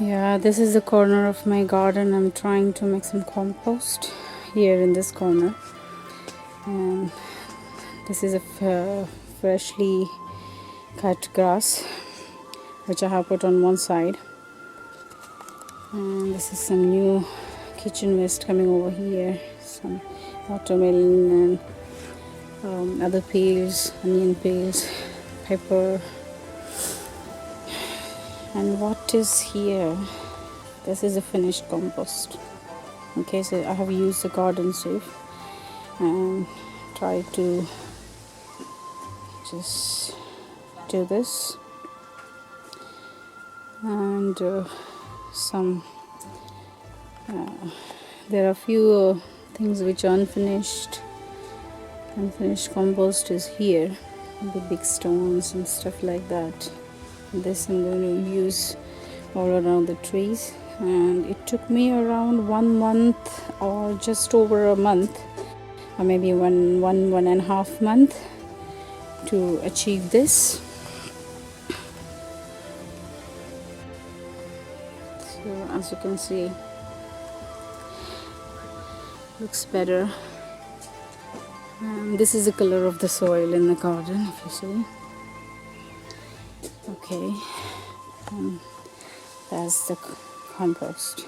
Yeah, this is the corner of my garden. I'm trying to make some compost here in this corner. And this is a freshly cut grass which I have put on one side. And this is some new kitchen waste coming over here. Some watermelon and other peels, onion peels, pepper. And what is here? This is a finished compost. Okay, so I have used the garden sieve and try to just do this. And there are a few things which are unfinished. Unfinished compost is here, the big stones and stuff like that. This I'm going to use all around the trees, and it took me around 1 month or just over a month, or maybe one and a half month to achieve this. So as you can see, looks better. This is the color of the soil in the garden, if you see. Okay, that's the compost.